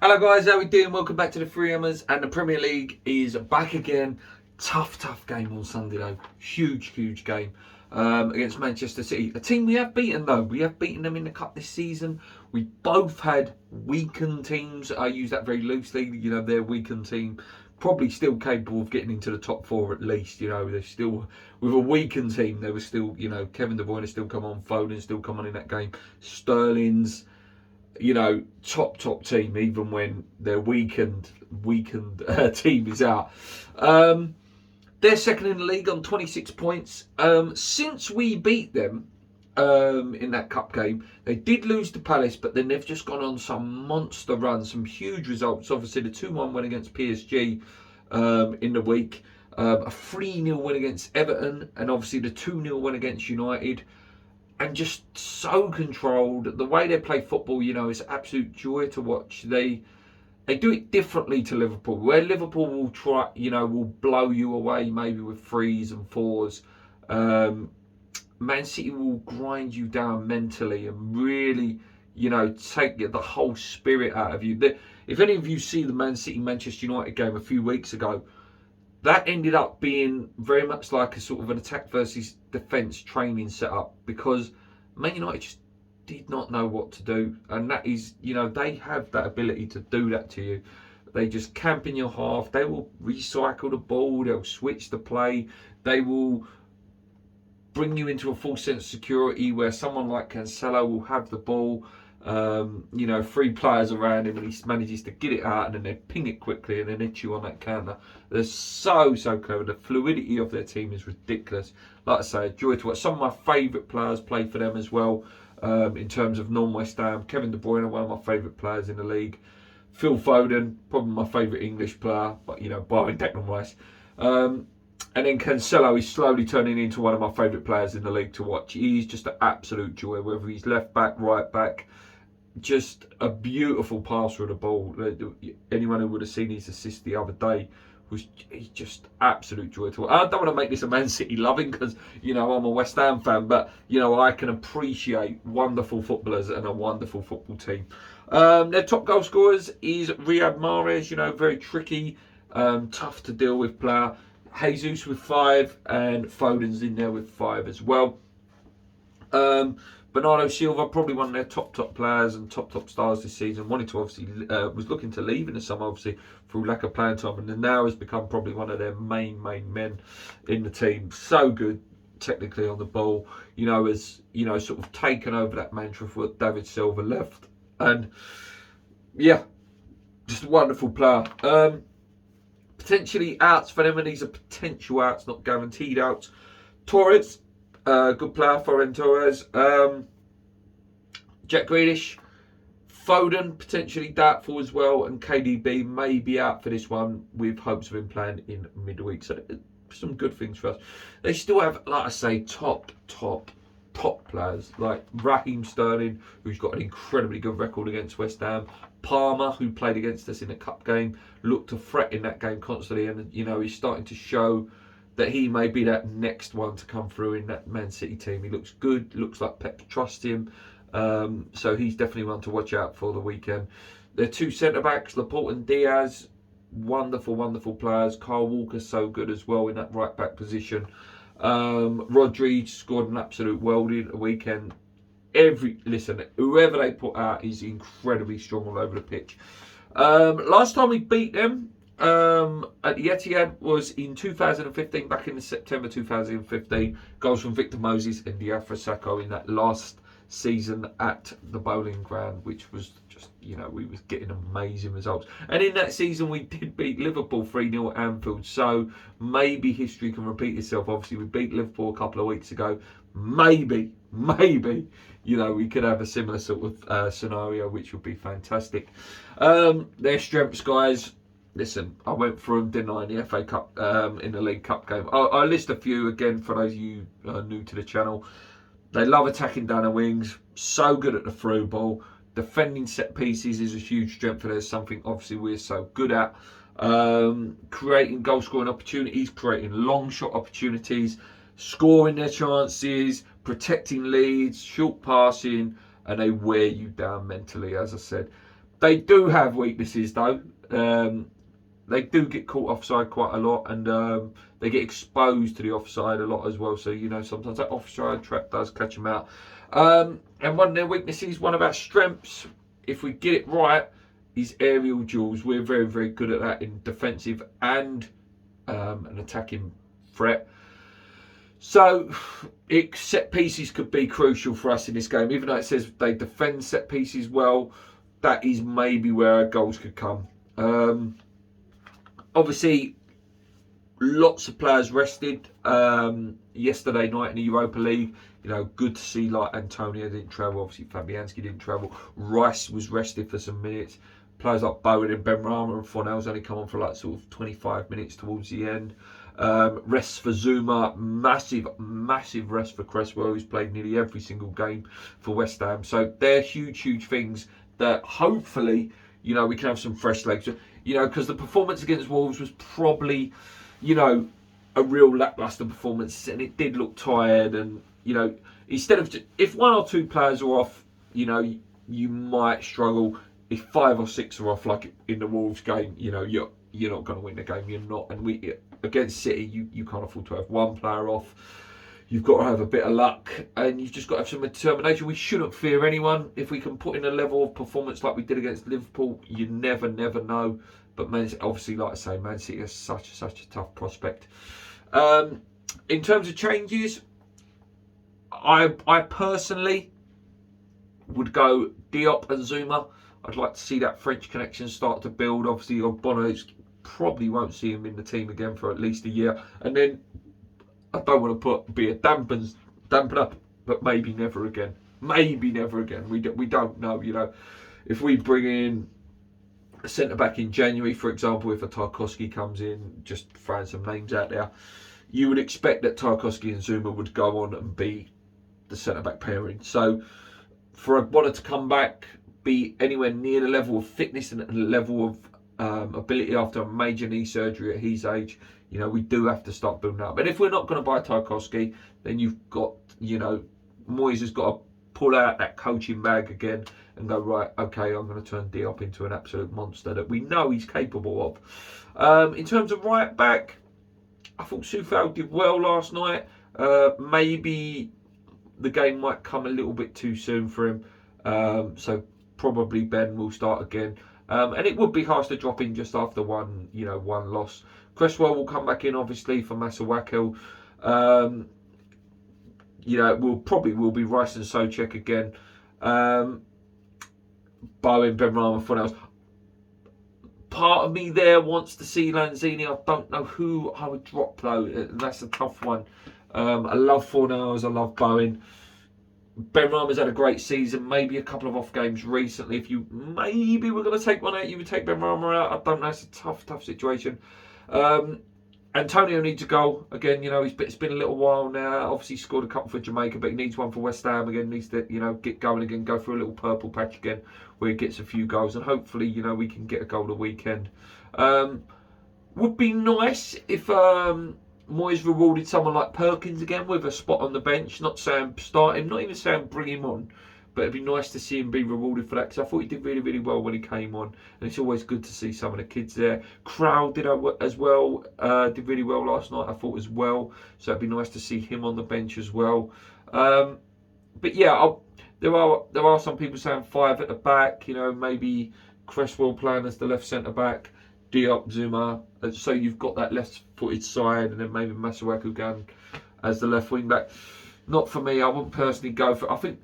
Hello guys, how we doing? Welcome back to the Three Hammers, and the Premier League is back again. Tough game on Sunday though. Huge game against Manchester City. A team we have beaten though. We have beaten them in the cup this season. We both had weakened teams. I use that very loosely. You know, their weakened team probably still capable of getting into the top four at least. You know, they're still with a weakened team. They were still, you know, Kevin De Bruyne still come on, Foden still come on in that game. Sterling's, you know, top team, even when their weakened team is out. They're second in the league on 26 points. Since we beat them in that cup game, they did lose to Palace, but then they've just gone on some monster run, some huge results. Obviously, the 2-1 win against PSG in the week, a 3-0 win against Everton, and obviously the 2-0 win against United. And just so controlled. The way they play football, you know, is absolute joy to watch. They do it differently to Liverpool, where Liverpool will try, you know, will blow you away maybe with 3s and 4s. Man City will grind you down mentally and really, you know, take the whole spirit out of you. If any of you see the Man City Manchester United game a few weeks ago, that ended up being very much like a sort of an attack versus defence training setup, because Man United just did not know what to do. And that is, you know, they have that ability to do that to you. They just camp in your half. They will recycle the ball. They'll switch the play. They will bring you into a false sense of security where someone like Cancelo will have the ball. You know, 3 players around him, and he manages to get it out, and then they ping it quickly and then hit you on that counter. They're so clever. The fluidity of their team is ridiculous. Like I say, joy to watch. Some of my favourite players play for them as well. In terms of non-West Ham, Kevin De Bruyne, one of my favourite players in the league. Phil Foden, probably my favourite English player, but you know, barring Declan Rice. And then Cancelo is slowly turning into one of my favourite players in the league to watch. He's just an absolute joy, whether he's left back, right back. Just a beautiful passer of the ball. Anyone who would have seen his assist the other day, he's just absolute joy to watch. I don't want to make this a Man City loving, because, you know, I'm a West Ham fan, but, you know, I can appreciate wonderful footballers and a wonderful football team. Their top goal scorers is Riyad Mahrez, you know, very tricky, tough to deal with player. Jesus with 5, and Foden's in there with 5 as well. Bernardo Silva, probably one of their top players and top stars this season. Wanted to obviously was looking to leave in the summer, obviously through lack of playing time, and then now has become probably one of their main men in the team. So good technically on the ball, you know, has, you know, sort of taken over that mantra for David Silva left, and yeah, just a wonderful player. Potentially outs for them, and these are potential outs, not guaranteed outs. Torres. Good player, Ferran Torres. Jack Grealish, Foden potentially doubtful as well, and KDB may be out for this one with hopes of him playing in midweek. So some good things for us. They still have, like I say, top players like Raheem Sterling, who's got an incredibly good record against West Ham. Palmer, who played against us in a cup game, looked to threat in that game constantly, and you know, he's starting to show that he may be that next one to come through in that Man City team. He looks good. Looks like Pep trusts him. So he's definitely one to watch out for the weekend. Their 2 centre-backs, Laporte and Diaz, wonderful players. Kyle Walker's so good as well in that right-back position. Rodri scored an absolute worldie at the weekend. Whoever they put out is incredibly strong all over the pitch. Last time we beat them at the Etihad was in 2015, back in September 2015. Goals from Victor Moses and Diafra Sakho in that last season at the Bowling Ground, which was just, you know, we was getting amazing results. And in that season we did beat Liverpool 3-0 at Anfield, so maybe history can repeat itself. Obviously we beat Liverpool a couple of weeks ago. Maybe, you know, we could have a similar sort of scenario, which would be fantastic. Their strengths, guys. Listen, I went through them, didn't I, in the FA Cup, in the League Cup game. I'll list a few again for those of you new to the channel. They love attacking down the wings, so good at the through ball. Defending set pieces is a huge strength for theirs, something obviously we're so good at. Creating goal scoring opportunities, creating long shot opportunities, scoring their chances, protecting leads, short passing, and they wear you down mentally, as I said. They do have weaknesses though. They do get caught offside quite a lot, and they get exposed to the offside a lot as well. So sometimes that offside trap does catch them out. And one of their weaknesses, one of our strengths, if we get it right, is aerial duels. We're very, very good at that in defensive and an attacking threat. So set pieces could be crucial for us in this game. Even though it says they defend set pieces well, that is maybe where our goals could come. Obviously, lots of players rested yesterday night in the Europa League. Good to see like Antonio didn't travel. Obviously, Fabianski didn't travel. Rice was rested for some minutes. Players like Bowen and Benrahma and Fornals only come on for like sort of 25 minutes towards the end. Rest for Zuma, massive rest for Cresswell, who's played nearly every single game for West Ham. So they're huge things that hopefully, we can have some fresh legs. Because the performance against Wolves was probably, a real lacklustre performance, and it did look tired. And instead of if one or two players are off, you might struggle. If 5 or 6 are off, like in the Wolves game, you're not going to win the game. You're not. And we against City, you can't afford to have one player off. You've got to have a bit of luck, and you've just got to have some determination. We shouldn't fear anyone. If we can put in a level of performance like we did against Liverpool, you never know. But obviously, like I say, Man City is such a tough prospect. In terms of changes, I personally would go Diop and Zuma. I'd like to see that French connection start to build. Obviously, Bono probably won't see him in the team again for at least a year. And then I don't want to be a dampener, but maybe never again. Maybe never again. We don't know. If we bring in a centre back in January, for example, if a Tarkowski comes in, just throwing some names out there, you would expect that Tarkowski and Zuma would go on and be the centre back pairing. So for a Bonner to come back, be anywhere near the level of fitness and the level of ability after a major knee surgery at his age, we do have to start building up. And if we're not going to buy Tarkowski, then you've got, Moyes has got to pull out that coaching bag again and go, right, okay, I'm going to turn Diop into an absolute monster that we know he's capable of. In terms of right back, I thought Soufal did well last night. Maybe the game might come a little bit too soon for him. So probably Ben will start again. And it would be harsh to drop in just after one loss. Cresswell will come back in, obviously, for Masuaku. It will be Rice and Souček again. Bowen, Benrahma, Fornals. Part of me there wants to see Lanzini. I don't know who I would drop though. That's a tough one. I love Fornals. I love Bowen. Benrahma's had a great season. Maybe a couple of off games recently. If you maybe were going to take one out, you would take Benrahma out. I don't know. It's a tough situation. Antonio needs a goal again. It's been a little while now. Obviously scored a couple for Jamaica, but he needs one for West Ham again. Needs to get going again. Go through a little purple patch again where he gets a few goals, and hopefully we can get a goal the weekend. Would be nice if Moyes rewarded someone like Perkins again with a spot on the bench. Not saying start him, not even saying bring him on, but it'd be nice to see him be rewarded for that, because I thought he did really well when he came on, and it's always good to see some of the kids there. Crowd did as well, did really well last night, I thought, as well, so it'd be nice to see him on the bench as well. But yeah, there are some people saying 5 at the back, maybe Cresswell playing as the left centre back, Diop, Zuma, so you've got that left-footed side, and then maybe Masuaku going as the left wing back. Not for me. I wouldn't personally go for. I think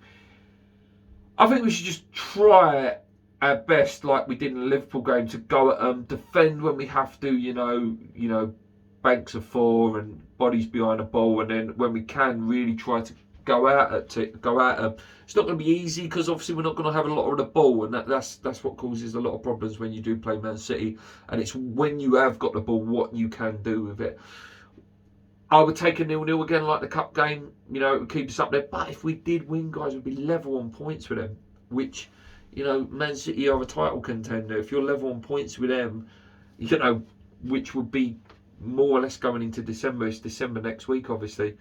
we should just try our best, like we did in the Liverpool game, to go at them, defend when we have to. Banks of 4 and bodies behind the ball, and then when we can, really try to go out at them. It's not going to be easy, because obviously we're not going to have a lot of the ball, and that's what causes a lot of problems when you do play Man City. And it's when you have got the ball, what you can do with it. I would take a 0-0 again, like the cup game. It would keep us up there. But if we did win, guys, we'd be level on points with them, which, Man City are a title contender. If you're level on points with them, which would be more or less going into December. It's December next week, obviously.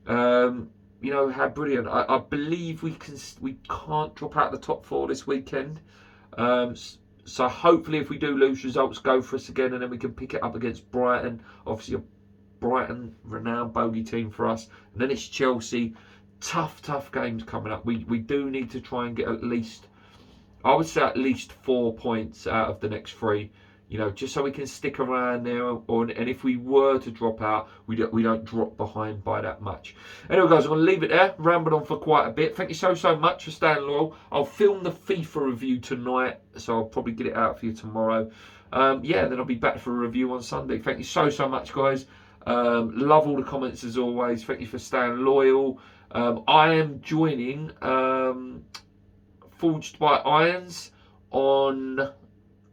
How brilliant. I believe we can't drop out the top 4 this weekend. So hopefully, if we do lose, results go for us again, and then we can pick it up against Brighton. Obviously, a Brighton renowned bogey team for us, and then it's Chelsea. Tough games coming up. We do need to try and get at least, I would say, at least 4 points out of the next 3. Just so we can stick around there, and if we were to drop out, we don't drop behind by that much. Anyway, guys, I'm going to leave it there. Rambled on for quite a bit. Thank you so much for staying loyal. I'll film the FIFA review tonight, so I'll probably get it out for you tomorrow. Then I'll be back for a review on Sunday. Thank you so much, guys. Love all the comments as always. Thank you for staying loyal. I am joining Forged by Irons on...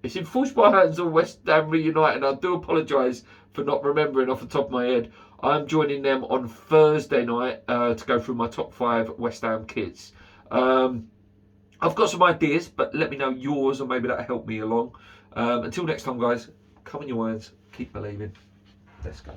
It's in Forged by Irons on West Ham Reunited. I do apologise for not remembering off the top of my head. I'm joining them on Thursday night to go through my top 5 West Ham kits. I've got some ideas, but let me know yours, or maybe that'll help me along. Until next time, guys, come on your irons, keep believing. Let's go.